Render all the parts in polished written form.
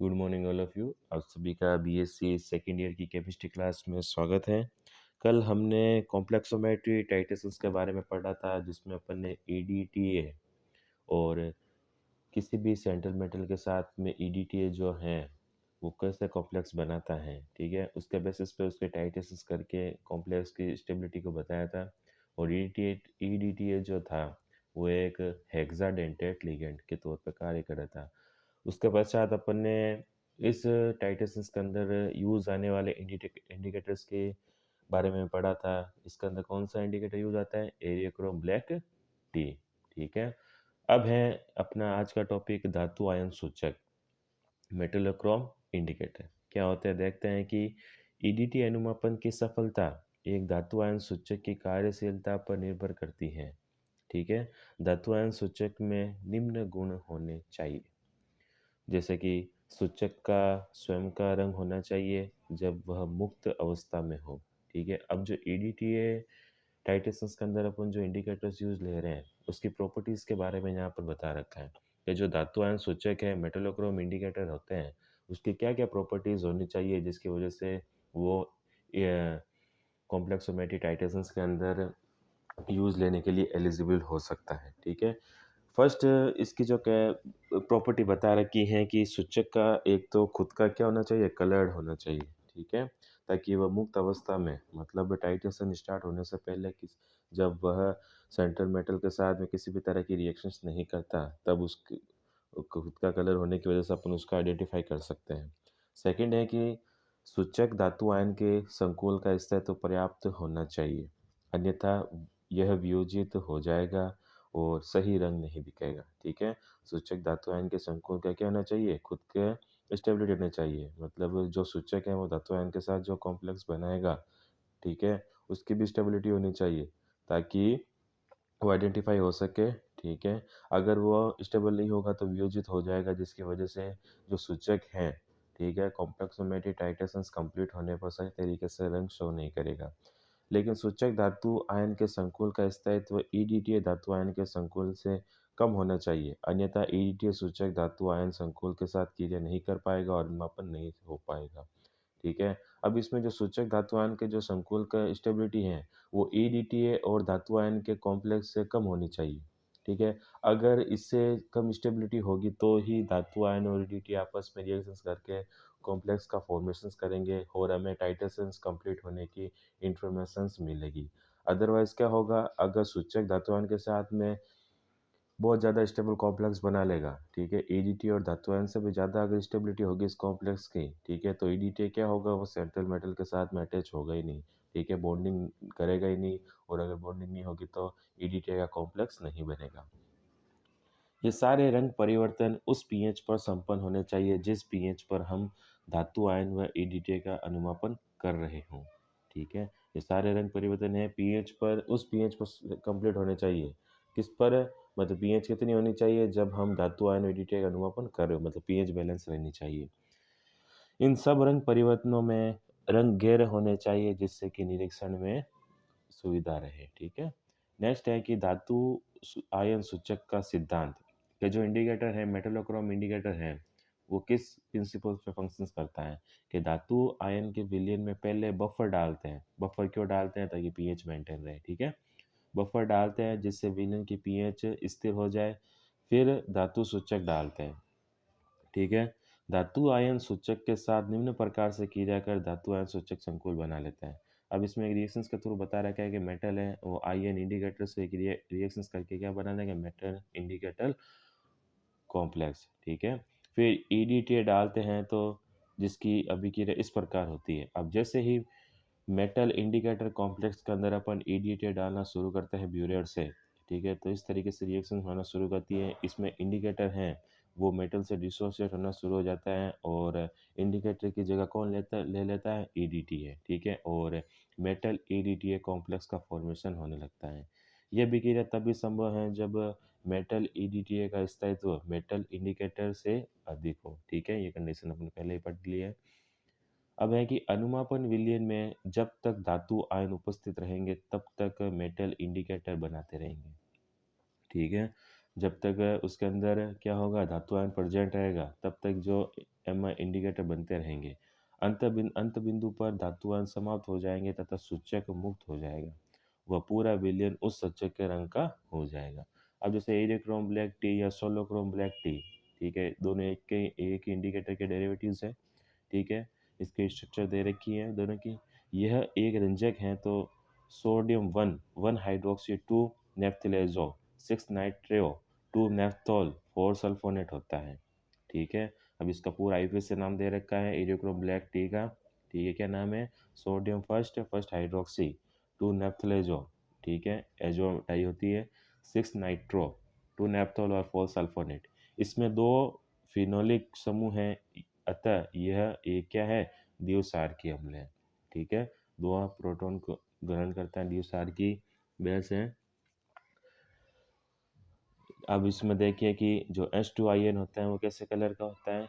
Good morning all of you. आप सभी का बीएससी सेकेंड ईयर की केमिस्ट्री क्लास में स्वागत है। कल हमने कॉम्प्लेक्सोमेट्री टाइटेशंस के बारे में पढ़ा था, जिसमें अपन ने ईडीटीए और किसी भी सेंट्रल मेटल के साथ में ईडीटीए जो है वो कैसे कॉम्प्लेक्स बनाता है। ठीक है, उसके बेसिस पे उसके टाइटेशंस करके कॉम्प्लेक्स की स्टेबिलिटी को बताया था। और ईडीटीए जो था वो एक हेक्साडेंटेट लिगेंड के तौर पर कार्य कर रहा था। उसके पश्चात अपन ने इस टाइटेशंस के अंदर यूज़ आने वाले इंडिकेटर्स के बारे में पढ़ा था। इसके अंदर कौन सा इंडिकेटर यूज़ आता है? एरियोक्रोम ब्लैक टी। ठीक है, अब है अपना आज का टॉपिक धातु आयन सूचक मेटलोक्रोम इंडिकेटर। क्या होता है देखते हैं कि ईडीटी अनुमापन की सफलता एक धातु आयन सूचक की कार्यशीलता पर निर्भर करती है। ठीक है, धातु आयन सूचक में निम्न गुण होने चाहिए, जैसे कि सूचक का स्वयं का रंग होना चाहिए जब वह मुक्त अवस्था में हो। ठीक है, अब जो ईडीटीए टाइटेशंस के अंदर अपन जो इंडिकेटर्स यूज ले रहे हैं उसकी प्रॉपर्टीज़ के बारे में यहाँ पर बता रखा है कि जो धातु आयन सूचक है मेटलोक्रोम इंडिकेटर होते हैं उसकी क्या क्या प्रॉपर्टीज़ होनी चाहिए जिसकी वजह से वो कॉम्प्लेक्सोमेट्री टाइटेशंस के अंदर यूज़ लेने के लिए एलिजिबल हो सकता है। ठीक है, फर्स्ट इसकी जो प्रॉपर्टी बता रखी है कि सूचक का एक तो खुद का क्या होना चाहिए, कलर्ड होना चाहिए। ठीक है, ताकि वह मुक्त अवस्था में मतलब टाइटेशन स्टार्ट होने से पहले किस जब वह सेंट्रल मेटल के साथ में किसी भी तरह की रिएक्शंस नहीं करता तब उसकी खुद का कलर होने की वजह से अपन उसको आइडेंटिफाई कर सकते हैं। सेकंड है कि सूचक धातु आयन के संकुल का स्थिर पर्याप्त होना चाहिए, अन्यथा यह वियोजित हो जाएगा और सही रंग नहीं दिखेगा। ठीक है, सूचक धातु आयन के संकुल का क्या होना चाहिए, खुद के स्टेबिलिटी होनी चाहिए, मतलब जो सूचक है वो धातु आयन के साथ जो कॉम्प्लेक्स बनाएगा, ठीक है, उसकी भी स्टेबिलिटी होनी चाहिए ताकि वो आइडेंटिफाई हो सके। ठीक है, अगर वो स्टेबल नहीं होगा तो वियोजित हो जाएगा, जिसकी वजह से जो सूचक है, ठीक है, कॉम्प्लेक्सोमेट्री टाइटेशंस कंप्लीट होने पर सही तरीके से रंग शो नहीं करेगा। लेकिन सूचक धातु आयन के संकुल का स्थायित्व ईडीटीए धातु आयन के संकुल से कम होना चाहिए, अन्यथा ईडीटीए सूचक धातु आयन संकुल के साथ क्रिया नहीं कर पाएगा और मापन नहीं हो पाएगा। ठीक है, अब इसमें जो सूचक धातु आयन के जो संकुल का स्टेबिलिटी है वो ईडीटीए और धातु आयन के कॉम्प्लेक्स से कम होनी चाहिए। ठीक है, अगर इससे कम स्टेबिलिटी होगी तो ही धातु आयन और ईडीटीए आपस में रिएक्शंस करके कॉम्प्लेक्स का फॉर्मेशंस करेंगे और हमें टाइटेशंस कंप्लीट होने की इंफॉर्मेशंस मिलेगी। अदरवाइज क्या होगा, अगर सूचक धातु आयन के साथ में बहुत ज़्यादा स्टेबल कॉम्प्लेक्स बना लेगा, ठीक है, ईडीटी और धातु आयन से भी ज़्यादा अगर स्टेबिलिटी होगी इस कॉम्प्लेक्स की, ठीक है, तो ईडीटी क्या होगा, वो सेंट्रल मेटल के साथ में अटैच होगा ही नहीं। ठीक है, बॉन्डिंग करेगा ही नहीं, और अगर बॉन्डिंग नहीं होगी तो ईडीटी का कॉम्प्लेक्स नहीं बनेगा। ये सारे रंग परिवर्तन उस पीएच पर संपन्न होने चाहिए जिस पीएच पर हम धातु आयन व ईडीटी का अनुमापन कर रहे हों। ठीक है, ये सारे रंग परिवर्तन है पीएच पर, उस पीएच पर कंप्लीट होने चाहिए। किस पर? मतलब पीएच कितनी होनी चाहिए जब हम धातु आयन व ईडीटी का अनुमापन कर रहे हो, मतलब पीएच बैलेंस रहनी चाहिए। इन सब रंग परिवर्तनों में रंग गहरे होने चाहिए जिससे कि निरीक्षण में सुविधा रहे। ठीक है, नेक्स्ट है कि धातु आयन सूचक का सिद्धांत के जो इंडिकेटर है मेटलोक्रोम इंडिकेटर है वो किस प्रिंसिपल पे फंक्शंस करता है कि धातु आयन के विलयन में पहले बफर डालते हैं। बफर क्यों डालते हैं? ताकि पीएच मेंटेन रहे। ठीक है, बफर डालते हैं जिससे विलयन की पीएच स्थिर हो जाए, फिर धातु सूचक डालते हैं। ठीक है, धातु आयन सूचक के साथ निम्न प्रकार से क्रिया कर धातु आयन सूचक संकुल बना लेता है। अब इसमें एक रिएक्शंस के थ्रू बता रखा है कि मेटल है वो आयन इंडिकेटर से रिएक्शंस करके क्या बना देगा, मेटल इंडिकेटर कॉम्प्लेक्स। ठीक है, फिर ईडीटी डालते हैं तो जिसकी अभिक्रिया इस प्रकार होती है। अब जैसे ही मेटल इंडिकेटर कॉम्प्लेक्स के अंदर अपन ईडीटी डालना शुरू करते हैं ब्यूरेट से, ठीक है, तो इस तरीके से रिएक्शन होना शुरू करती है। इसमें इंडिकेटर हैं वो मेटल से डिसोसिएट होना शुरू हो जाता है और इंडिकेटर की जगह कौन ले लेता है, ईडीटी है। ठीक है, और मेटल ईडीटी कॉम्प्लेक्स का फॉर्मेशन होने लगता है। यह विक्रिया तभी संभव है जब मेटल ईडीटी का स्थायित्व मेटल इंडिकेटर से अधिक हो। ठीक है, ये कंडीशन अपन पहले ही पढ़ ली है। अब है कि अनुमापन विलयन में जब तक धातु आयन उपस्थित रहेंगे तब तक मेटल इंडिकेटर बनाते रहेंगे। ठीक है, जब तक उसके अंदर क्या होगा, धातु आयन प्रेजेंट रहेगा, तब तक जो एम इंडिकेटर बनते रहेंगे। अंत बिंदु पर धातु आयन समाप्त हो जाएंगे तथा सूचक मुक्त हो जाएगा। वह पूरा विलयन उस सूचक के रंग का हो जाएगा। अब जैसे एरियोक्रोम ब्लैक टी या सोलोक्रोम ब्लैक टी, ठीक है, दोनों एक ही इंडिकेटर के डेरिवेटिव्स हैं, ठीक है। इसकी स्ट्रक्चर दे रखी है दोनों की। यह एक रंजक है तो सोडियम 1 हाइड्रोक्सी 2 नेप्थलेजो 6 नाइट्रियो 2 नेफ्थोल 4 सल्फोनेट होता है, ठीक है। अब इसका पूरा आईपीएस से नाम दे रखा है एरियोक्रोम ब्लैक टी का, ठीक है। क्या नाम है? सोडियम फर्स्ट हाइड्रोक्सी 2 नेप्थलेजो, ठीक है, एजो डाई होती है, 6 नाइट्रो 2 नेप्थोल और 4 सल्फोनेट। इसमें दो फिनोलिक समूह हैं, अतः यह एक क्या है, द्विसारकी अम्ल है, ठीक है। दो प्रोटॉन को ग्रहण करता है द्विसारकी बेस है। अब इसमें देखिए कि जो H2 होता है वो कैसे कलर का होता है,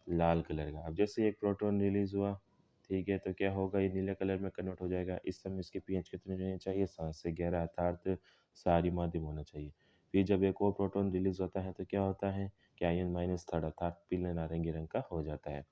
लाल कलर का। अब जैसे एक प्रोटॉन रिलीज हुआ, ठीक है, तो क्या होगा, ये नीले कलर में कन्वर्ट हो जाएगा। इस समय इसके पीएच कितने रहने चाहिए, 7 से 11, अर्थात सारी माध्यम होना चाहिए। फिर जब एक और प्रोटॉन रिलीज होता है तो क्या होता है कि आयन -3 अर्थात पीले नारंगी रंग का हो जाता है।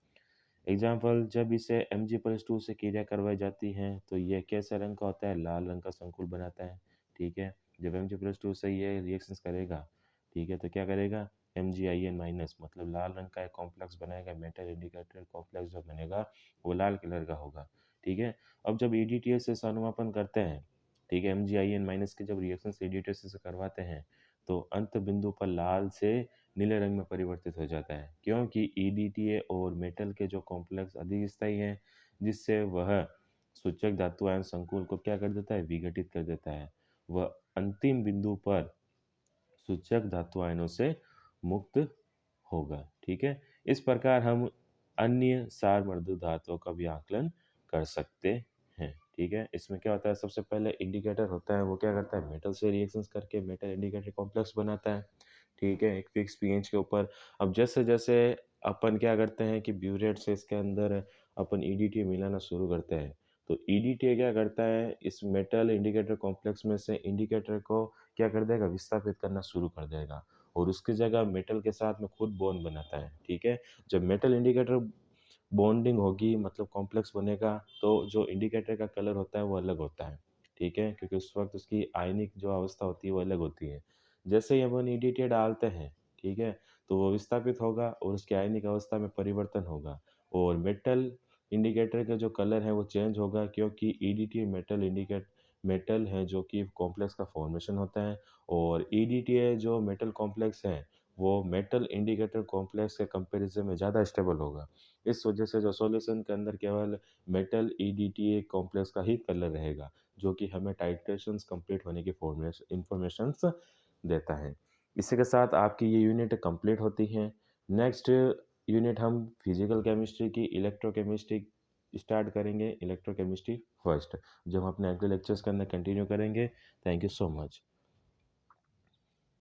एग्जाम्पल, जब इसे Mg+2 से क्रिया करवाई जाती है तो यह कैसे रंग का होता है, लाल रंग का संकुल बनाता है, ठीक है। जब Mg+2 से ये रिएक्शंस करेगा, ठीक है, तो क्या करेगा, Mgin- मतलब लाल रंग का एक कॉम्प्लेक्स बनाएगा। मेटल इंडिकेटर कॉम्प्लेक्स जो बनेगा वो लाल कलर का होगा, ठीक है। अब जब EDTA से समापन करते हैं, ठीक है, Mgin- के जब रिएक्शंस EDTA से करवाते हैं तो अंत बिंदु पर लाल से नीले रंग में परिवर्तित हो जाता है, क्योंकि EDTA और मेटल के जो कॉम्प्लेक्स अधिक स्थायी हैं, जिससे वह सूचक धातु आयन संकुल को क्या कर देता है, विघटित कर देता है। वह अंतिम बिंदु पर सूचक धातु आयनों से मुक्त होगा, ठीक है। इस प्रकार हम अन्य सारमर्दु धातुओं का भी आकलन कर सकते हैं, ठीक है। इसमें क्या होता है, सबसे पहले इंडिकेटर होता है वो क्या करता है, मेटल से रिएक्शंस करके मेटल इंडिकेटर कॉम्प्लेक्स बनाता है, ठीक है, एक फिक्स पीएच के ऊपर। अब जैसे जैसे अपन क्या करते हैं कि ब्यूरेट से इसके अंदर अपन ईडीटी मिलाना शुरू करते हैं, तो ईडीटी क्या करता है, इस मेटल इंडिकेटर कॉम्प्लेक्स में से इंडिकेटर को क्या कर देगा, विस्थापित करना शुरू कर देगा और उसकी जगह मेटल के साथ में खुद बॉन्ड बनाता है, ठीक है। जब मेटल इंडिकेटर बॉन्डिंग होगी, मतलब कॉम्प्लेक्स बनेगा, तो जो इंडिकेटर का कलर होता है वो अलग होता है, ठीक है, क्योंकि उस वक्त उसकी आयनिक जो अवस्था होती है वो अलग होती है। जैसे ही अपन ईडीटी डालते हैं, ठीक है, तो वो विस्थापित होगा और उसकी आयनिक अवस्था में परिवर्तन होगा और मेटल इंडिकेटर का जो कलर है वो चेंज होगा, क्योंकि ईडीटी मेटल है जो कि कॉम्प्लेक्स का फॉर्मेशन होता है और ईडीटी जो मेटल कॉम्प्लेक्स है वो मेटल इंडिकेटर कॉम्प्लेक्स के कंपैरिजन में ज़्यादा स्टेबल होगा। इस वजह से जो सॉल्यूशन के अंदर केवल मेटल ईडीटी कॉम्प्लेक्स का ही कलर रहेगा, जो कि हमें टाइट्रेशंस कंप्लीट होने की फॉर्मेशन इंफॉर्मेशंस देता है। इसी के साथ आपकी ये यूनिट कंप्लीट होती है। नेक्स्ट यूनिट हम फिजिकल केमिस्ट्री की इलेक्ट्रोकेमिस्ट्री स्टार्ट करेंगे, इलेक्ट्रोकेमिस्ट्री फर्स्ट, जो हम अपने अगले लेक्चर्स के अंदर कंटिन्यू करेंगे। Thank you so much.